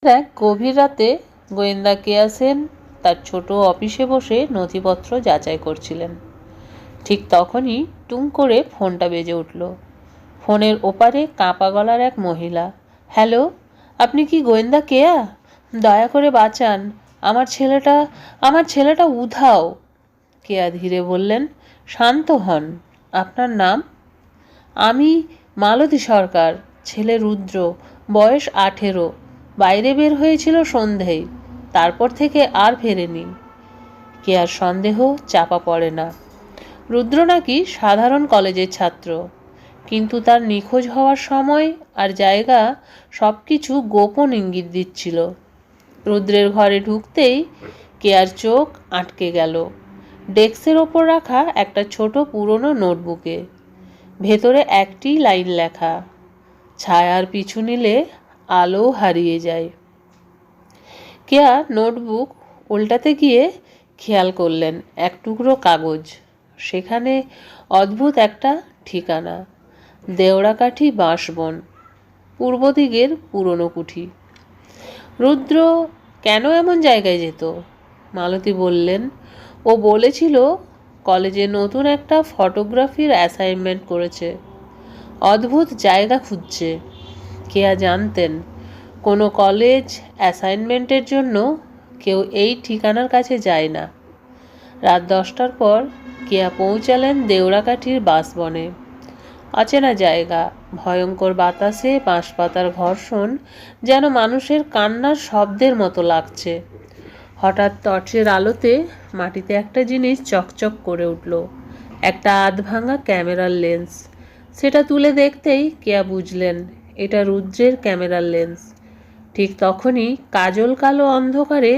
এক গভীর রাতে গোয়েন্দা কেয়া সেন তার ছোট অফিসে বসে নথিপত্র যাচাই করছিলেন। ঠিক তখনই টুং করে ফোনটা বেজে উঠল। ফোনের ওপারে কাঁপা গলার এক মহিলা। হ্যালো, আপনি কি গোয়েন্দা কেয়া? দয়া করে বাঁচান, আমার ছেলেটা উধাও। কেয়া ধীরে বললেন, শান্ত হন। আপনার নাম? আমি মালতী সরকার, ছেলে রুদ্র, বয়স 18। বাইরে বের হয়েছিল সন্ধেয়, তারপর থেকে আর ফেরেনি। কেয়ার সন্দেহ চাপা পড়ে না। রুদ্র নাকি সাধারণ কলেজের ছাত্র, কিন্তু তার নিখোঁজ হওয়ার সময় আর জায়গা সব কিছু গোপন ইঙ্গিত দিচ্ছিল। রুদ্রের ঘরে ঢুকতেই কেয়ার চোখ আটকে গেল ডেস্কের ওপর রাখা একটা ছোট পুরনো নোটবুকে। ভেতরে একটি লাইন লেখা, ছায়ার পিছু নিলে আলো হারিয়ে যায়। কেয়া নোটবুক উল্টাতে গিয়ে খেয়াল করলেন এক টুকরো কাগজ। সেখানে অদ্ভুত একটা ঠিকানা, দেওড়াকাঠি বাঁশবন, পূর্ব দিকের পুরনো কুঠি। রুদ্র কেন এমন জায়গায় যেত? মালতী বললেন, ও বলেছিল কলেজে নতুন একটা ফটোগ্রাফির অ্যাসাইনমেন্ট করেছে, অদ্ভুত জায়গা খুঁজছে। কেয়া জানতেন কোনো কলেজ অ্যাসাইনমেন্টের জন্য কেউ এই ঠিকানার কাছে যায় না। রাত 10টার পর কেয়া পৌঁছালেন দেওড়াকাঠির বাঁশবনে। অচেনা জায়গা, ভয়ঙ্কর বাতাসে বাঁশপাতার ঘর্ষণ যেন মানুষের কান্নার শব্দের মতো লাগছে। হঠাৎ টর্চের আলোতে মাটিতে একটা জিনিস চকচক করে উঠল, একটা আধভাঙা ক্যামেরার লেন্স। সেটা তুলে দেখতেই কেয়া বুঝলেন এটা রুদ্রের ক্যামেরার লেন্স। ঠিক তখনই কাজল কালো অন্ধকারে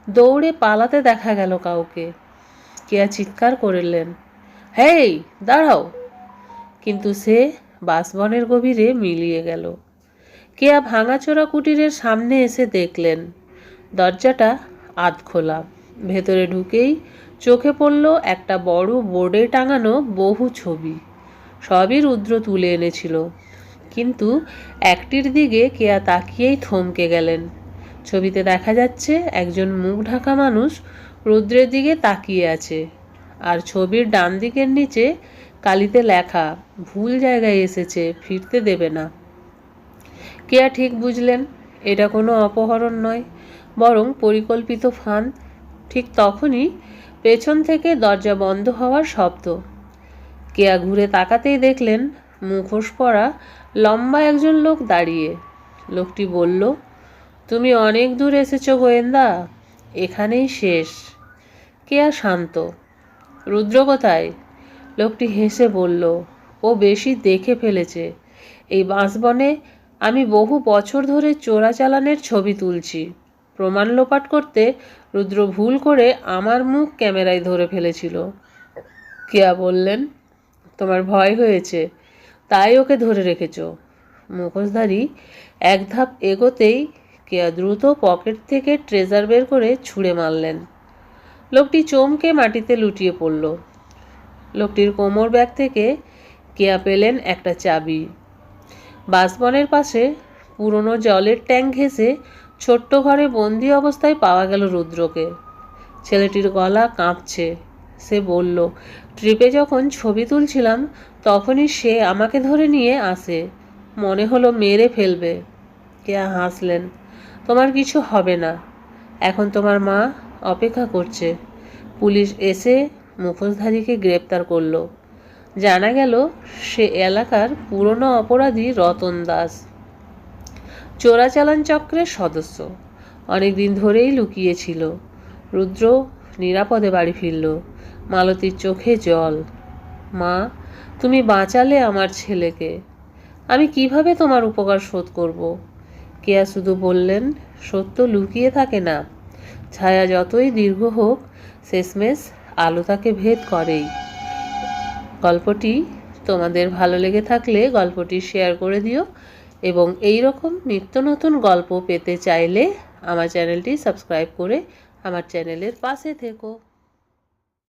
দৌড়ে পালাতে দেখা গেল কাউকে। কেয়া চিৎকার করলেন, হেই দাঁড়াও! কিন্তু সে বাঁশবনের গভীরে মিলিয়ে গেল। কেয়া ভাঙাচোরা কুটিরের সামনে এসে দেখলেন দরজাটা আধ খোলা। ভেতরে ঢুকেই চোখে পড়ল একটা বড় বোর্ডে টাঙানো বহু ছবি। সবই রুদ্র তুলে এনেছিল, কিন্তু একটির দিকে কেয়া তাকিয়েই থমকে গেলেন। ছবিতে দেখা যাচ্ছে একজন মুখ ঢাকা মানুষ রুদ্রের দিকে তাকিয়ে আছে, আর ছবির ডান দিকের নিচে কালিতে লেখা, ভুল জায়গায় এসেছে, ফিরতে দেবে না। কেয়া ঠিক বুঝলেন এটা কোনো অপহরণ নয়, বরং পরিকল্পিত ফাঁদ। ঠিক তখনই পেছন থেকে দরজা বন্ধ হওয়ার শব্দ। কেয়া ঘুরে তাকাতেই দেখলেন মুখোশ পরা লম্বা একজন লোক দাঁড়িয়ে। লোকটি বলল, তুমি অনেক দূর এসেছো গোয়েন্দা, এখানেই শেষ। কেয়া শান্ত। রুদ্র কোথায়? লোকটি হেসে বলল, ও বেশি দেখে ফেলেছে। এই বাঁশবনে আমি বহু বছর ধরে চোরাচালানের ছবি তুলছি। প্রমাণ লোপাট করতে রুদ্র ভুল করে আমার মুখ ক্যামেরায় ধরে ফেলেছিল। কেয়া বললেন, তোমার ভয় হয়েছে, তাই ওকে ধরে রেখেছ। মুখোশধারী এক ধাপ এগোতেই কেয়া দ্রুত পকেট থেকে ট্রেজার বের করে ছুঁড়ে মারলেন। লোকটি চমকে মাটিতে লুটিয়ে পড়ল। লোকটির কোমর ব্যাগ থেকে কেয়া পেলেন একটা চাবি। বাঁশবনের পাশে পুরনো জলের ট্যাঙ্ক ঘেঁষে ছোট্ট ঘরে বন্দি অবস্থায় পাওয়া গেল রুদ্রকে। ছেলেটির গলা কাঁপছে। সে বলল, ট্রিপে যখন ছবি তুলছিলাম তখনই সে আমাকে ধরে নিয়ে আসে, মনে হলো মেরে ফেলবে। কেয়া হাসলেন, তোমার কিছু হবে না, এখন তোমার মা অপেক্ষা করছে। পুলিশ এসে মুখোশধারীকে গ্রেপ্তার করলো। জানা গেল সে এলাকার পুরনো অপরাধী রতন দাস, চোরাচালান চক্রের সদস্য। অনেকদিন ধরেই লুকিয়েছিল। রুদ্র নিরাপদে বাড়ি ফিরল। মালতীর চোখে জল। মা, তুমি বাঁচালে আমার ছেলেকে, আমি কিভাবে তোমার উপকার শোধ করব? কেয়া শুধু বললেন, সত্য লুকিয়ে থাকে না, ছায়া যতই দীর্ঘ হোক শেষমেশ আলো তাকে ভেদ করেই। গল্পটি তোমাদের ভালো লেগে থাকলে গল্পটি শেয়ার করে দিও, এবং এই রকম নিত্য নতুন গল্প পেতে চাইলে আমার চ্যানেলটি সাবস্ক্রাইব করে আমার চ্যানেলের পাশে থেকো।